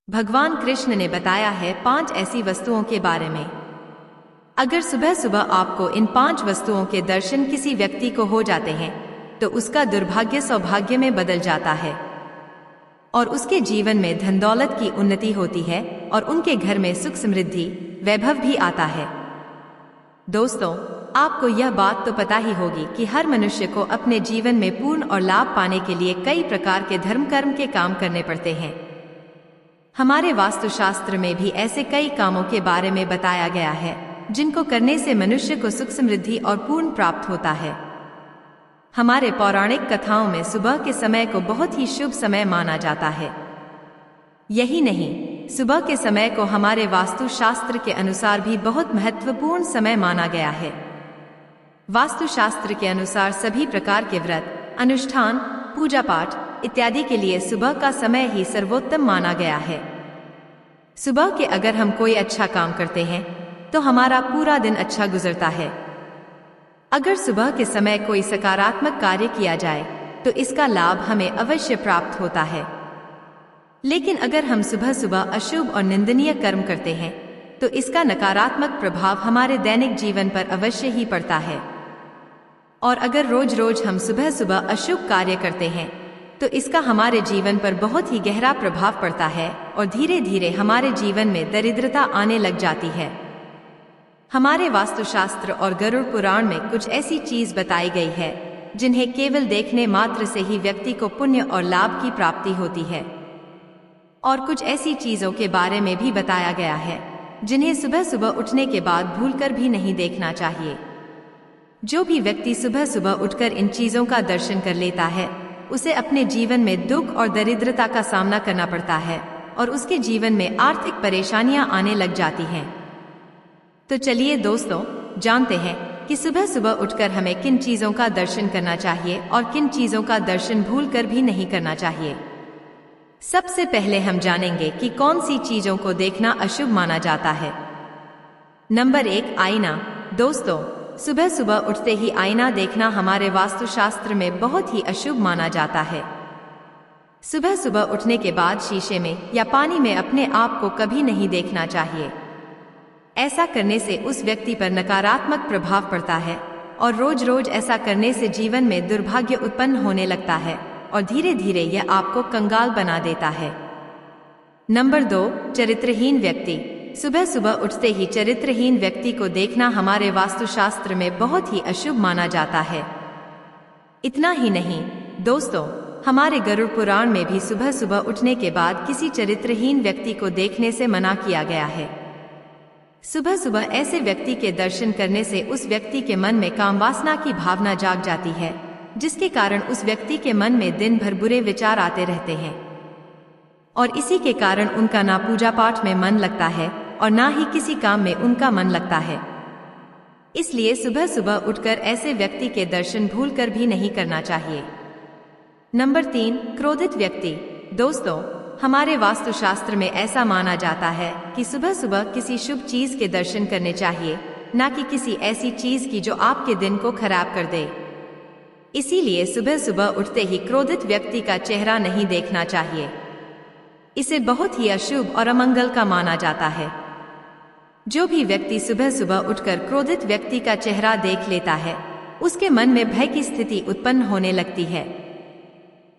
भगवान कृष्ण ने बताया है 5 ऐसी वस्तुओं के बारे में। अगर सुबह सुबह आपको इन 5 वस्तुओं के दर्शन किसी व्यक्ति को हो जाते हैं तो उसका दुर्भाग्य सौभाग्य में बदल जाता है और उसके जीवन में धन दौलत की उन्नति होती है और उनके घर में सुख समृद्धि वैभव भी आता है। दोस्तों, आपको यह बात तो पता ही होगी कि हर मनुष्य को अपने जीवन में पूर्ण और लाभ पाने के लिए कई प्रकार के धर्म कर्म के काम करने पड़ते हैं। हमारे वास्तुशास्त्र में भी ऐसे कई कामों के बारे में बताया गया है जिनको करने से मनुष्य को सुख समृद्धि और पूर्ण प्राप्त होता है। हमारे पौराणिक कथाओं में सुबह के समय को बहुत ही शुभ समय माना जाता है। यही नहीं, सुबह के समय को हमारे वास्तुशास्त्र के अनुसार भी बहुत महत्वपूर्ण समय माना गया है। वास्तुशास्त्र के अनुसार सभी प्रकार के व्रत, अनुष्ठान, पूजा पाठ इत्यादि के लिए सुबह का समय ही सर्वोत्तम माना गया है। सुबह के अगर हम कोई अच्छा काम करते हैं तो हमारा पूरा दिन अच्छा गुजरता है। अगर सुबह के समय कोई सकारात्मक कार्य किया जाए तो इसका लाभ हमें अवश्य प्राप्त होता है। लेकिन अगर हम सुबह सुबह अशुभ और निंदनीय कर्म करते हैं तो इसका नकारात्मक प्रभाव हमारे दैनिक जीवन पर अवश्य ही पड़ता है। और अगर रोज रोज हम सुबह सुबह अशुभ कार्य करते हैं तो इसका हमारे जीवन पर बहुत ही गहरा प्रभाव पड़ता है और धीरे धीरे हमारे जीवन में दरिद्रता आने लग जाती है। हमारे वास्तुशास्त्र और गरुड़ पुराण में कुछ ऐसी चीज बताई गई है जिन्हें केवल देखने मात्र से ही व्यक्ति को पुण्य और लाभ की प्राप्ति होती है, और कुछ ऐसी चीजों के बारे में भी बताया गया है जिन्हें सुबह सुबह उठने के बाद भूलकर भी नहीं देखना चाहिए। जो भी व्यक्ति सुबह सुबह उठकर इन चीजों का दर्शन कर लेता है उसे अपने जीवन में दुख और दरिद्रता का सामना करना पड़ता है और उसके जीवन में आर्थिक परेशानियां आने लग जाती हैं। तो चलिए दोस्तों, जानते हैं कि सुबह सुबह उठकर हमें किन चीजों का दर्शन करना चाहिए और किन चीजों का दर्शन भूलकर भी नहीं करना चाहिए। सबसे पहले हम जानेंगे कि कौन सी चीजों को देखना अशुभ माना जाता है। नंबर 1, आईना। दोस्तों, सुबह सुबह उठते ही आईना देखना हमारे वास्तुशास्त्र में बहुत ही अशुभ माना जाता है। सुबह सुबह उठने के बाद शीशे में या पानी में अपने आप को कभी नहीं देखना चाहिए। ऐसा करने से उस व्यक्ति पर नकारात्मक प्रभाव पड़ता है और रोज रोज ऐसा करने से जीवन में दुर्भाग्य उत्पन्न होने लगता है और धीरे धीरे यह आपको कंगाल बना देता है। नंबर 2, चरित्रहीन व्यक्ति। सुबह सुबह उठते ही चरित्रहीन व्यक्ति को देखना हमारे वास्तुशास्त्र में बहुत ही अशुभ माना जाता है। इतना ही नहीं दोस्तों, हमारे गरुड़ पुराण में भी सुबह सुबह उठने के बाद किसी चरित्रहीन व्यक्ति को देखने से मना किया गया है। सुबह सुबह ऐसे व्यक्ति के दर्शन करने से उस व्यक्ति के मन में कामवासना की भावना जाग जाती है, जिसके कारण उस व्यक्ति के मन में दिन भर बुरे विचार आते रहते हैं और इसी के कारण उनका ना पूजा पाठ में मन लगता है और ना ही किसी काम में उनका मन लगता है। इसलिए सुबह सुबह उठकर ऐसे व्यक्ति के दर्शन भूलकर भी नहीं करना चाहिए। नंबर 3, क्रोधित व्यक्ति। दोस्तों, हमारे वास्तुशास्त्र में ऐसा माना जाता है कि सुबह सुबह किसी शुभ चीज के दर्शन करने चाहिए, ना कि किसी ऐसी चीज की जो आपके दिन को खराब कर दे। इसीलिए सुबह सुबह उठते ही क्रोधित व्यक्ति का चेहरा नहीं देखना चाहिए। इसे बहुत ही अशुभ और अमंगल का माना जाता है। जो भी व्यक्ति सुबह सुबह उठकर क्रोधित व्यक्ति का चेहरा देख लेता है उसके मन में भय की स्थिति उत्पन्न होने लगती है।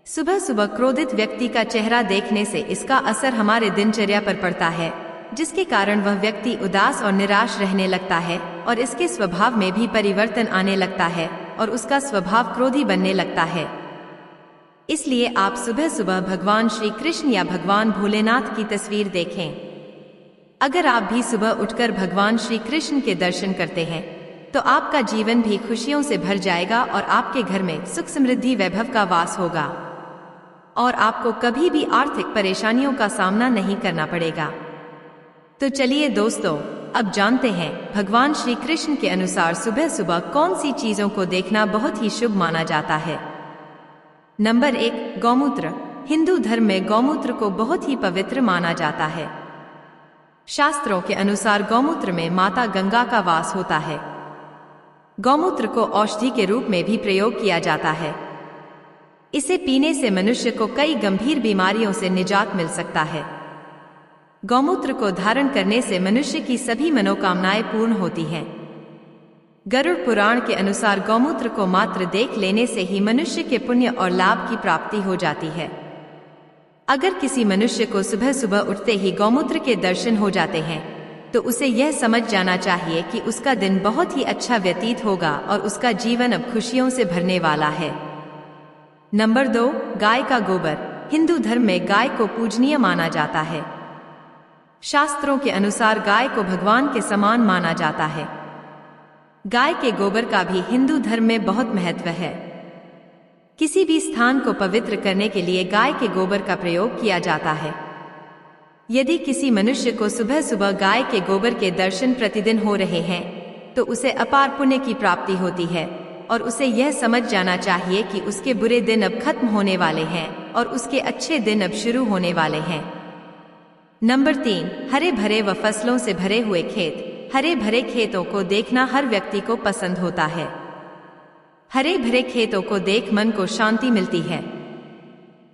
सुबह सुबह क्रोधित व्यक्ति का चेहरा देखने से इसका असर हमारे दिनचर्या पर पड़ता है, जिसके कारण वह व्यक्ति उदास और निराश रहने लगता है और इसके स्वभाव में भी परिवर्तन आने लगता है और उसका स्वभाव क्रोधी बनने लगता है। इसलिए आप सुबह सुबह भगवान श्री कृष्ण या भगवान भोलेनाथ की तस्वीर देखें। अगर आप भी सुबह उठकर भगवान श्री कृष्ण के दर्शन करते हैं तो आपका जीवन भी खुशियों से भर जाएगा और आपके घर में सुख समृद्धि वैभव का वास होगा और आपको कभी भी आर्थिक परेशानियों का सामना नहीं करना पड़ेगा। तो चलिए दोस्तों, अब जानते हैं भगवान श्री कृष्ण के अनुसार सुबह सुबह कौन सी चीजों को देखना बहुत ही शुभ माना जाता है। नंबर 1, गौमूत्र। हिंदू धर्म में गौमूत्र को बहुत ही पवित्र माना जाता है। शास्त्रों के अनुसार गौमूत्र में माता गंगा का वास होता है। गौमूत्र को औषधि के रूप में भी प्रयोग किया जाता है। इसे पीने से मनुष्य को कई गंभीर बीमारियों से निजात मिल सकता है। गौमूत्र को धारण करने से मनुष्य की सभी मनोकामनाएं पूर्ण होती हैं। गरुड़ पुराण के अनुसार गौमूत्र को मात्र देख लेने से ही मनुष्य के पुण्य और लाभ की प्राप्ति हो जाती है। अगर किसी मनुष्य को सुबह सुबह उठते ही गौमूत्र के दर्शन हो जाते हैं तो उसे यह समझ जाना चाहिए कि उसका दिन बहुत ही अच्छा व्यतीत होगा और उसका जीवन अब खुशियों से भरने वाला है। नंबर 2, गाय का गोबर। हिंदू धर्म में गाय को पूजनीय माना जाता है। शास्त्रों के अनुसार गाय को भगवान के समान माना जाता है। गाय के गोबर का भी हिंदू धर्म में बहुत महत्व है। किसी भी स्थान को पवित्र करने के लिए गाय के गोबर का प्रयोग किया जाता है। यदि किसी मनुष्य को सुबह सुबह गाय के गोबर के दर्शन प्रतिदिन हो रहे हैं तो उसे अपार पुण्य की प्राप्ति होती है और उसे यह समझ जाना चाहिए कि उसके बुरे दिन अब खत्म होने वाले हैं और उसके अच्छे दिन अब शुरू होने वाले हैं। नंबर 3, हरे भरे व फसलों से भरे हुए खेत। हरे भरे खेतों को देखना हर व्यक्ति को पसंद होता है। हरे भरे खेतों को देख मन को शांति मिलती है।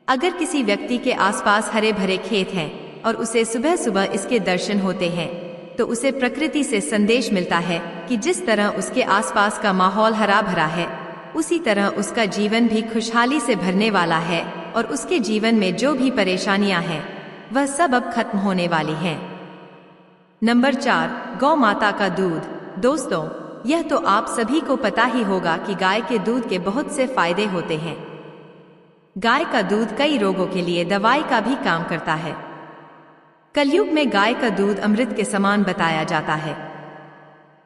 अगर किसी व्यक्ति के आसपास हरे भरे खेत हैं और उसे सुबह सुबह इसके दर्शन होते हैं तो उसे प्रकृति से संदेश मिलता है कि जिस तरह उसके आसपास का माहौल हरा भरा है उसी तरह उसका जीवन भी खुशहाली से भरने वाला है और उसके जीवन में जो भी परेशानियां हैं वह सब अब खत्म होने वाली हैं। नंबर 4, गौ माता का दूध। दोस्तों, यह तो आप सभी को पता ही होगा कि गाय के दूध के बहुत से फायदे होते हैं। गाय का दूध कई रोगों के लिए दवाई का भी काम करता है। कलयुग में गाय का दूध अमृत के समान बताया जाता है।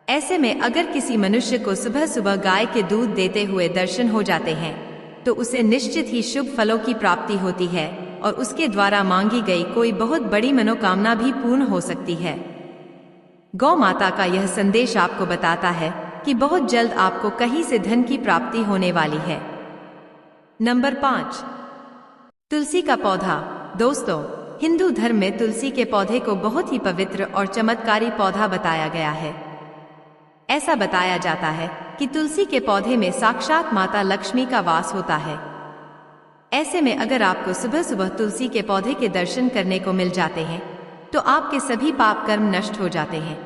ऐसे में अगर किसी मनुष्य को सुबह सुबह गाय के दूध देते हुए दर्शन हो जाते हैं तो उसे निश्चित ही शुभ फलों की प्राप्ति होती है और उसके द्वारा मांगी गई कोई बहुत बड़ी मनोकामना भी पूर्ण हो सकती है। गौ माता का यह संदेश आपको बताता है कि बहुत जल्द आपको कहीं से धन की प्राप्ति होने वाली है। नंबर 5, तुलसी का पौधा। दोस्तों, हिंदू धर्म में तुलसी के पौधे को बहुत ही पवित्र और चमत्कारी पौधा बताया गया है। ऐसा बताया जाता है कि तुलसी के पौधे में साक्षात माता लक्ष्मी का वास होता है। ऐसे में अगर आपको सुबह सुबह तुलसी के पौधे के दर्शन करने को मिल जाते हैं तो आपके सभी पाप कर्म नष्ट हो जाते हैं।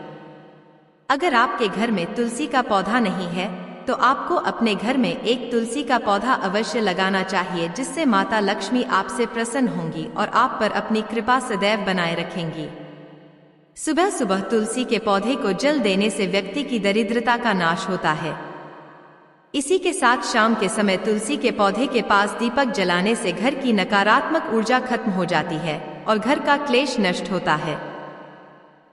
अगर आपके घर में तुलसी का पौधा नहीं है तो आपको अपने घर में एक तुलसी का पौधा अवश्य लगाना चाहिए, जिससे माता लक्ष्मी आपसे प्रसन्न होंगी और आप पर अपनी कृपा सदैव बनाए रखेंगी। सुबह सुबह तुलसी के पौधे को जल देने से व्यक्ति की दरिद्रता का नाश होता है। इसी के साथ शाम के समय तुलसी के पौधे के पास दीपक जलाने से घर की नकारात्मक ऊर्जा खत्म हो जाती है और घर का क्लेश नष्ट होता है।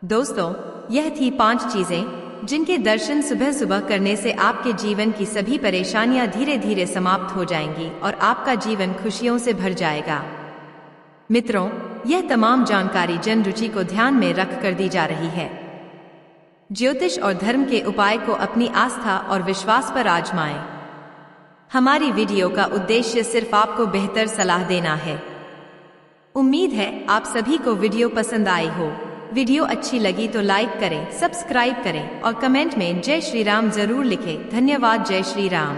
दोस्तों, यह थी 5 चीजें जिनके दर्शन सुबह सुबह करने से आपके जीवन की सभी परेशानियां धीरे धीरे समाप्त हो जाएंगी और आपका जीवन खुशियों से भर जाएगा। मित्रों, यह तमाम जानकारी जन रुचि को ध्यान में रख कर दी जा रही है। ज्योतिष और धर्म के उपाय को अपनी आस्था और विश्वास पर आजमाएं। हमारी वीडियो का उद्देश्य सिर्फ आपको बेहतर सलाह देना है। उम्मीद है आप सभी को वीडियो पसंद आई हो। वीडियो अच्छी लगी तो लाइक करें, सब्सक्राइब करें और कमेंट में जय श्री राम जरूर लिखें। धन्यवाद। जय श्री राम।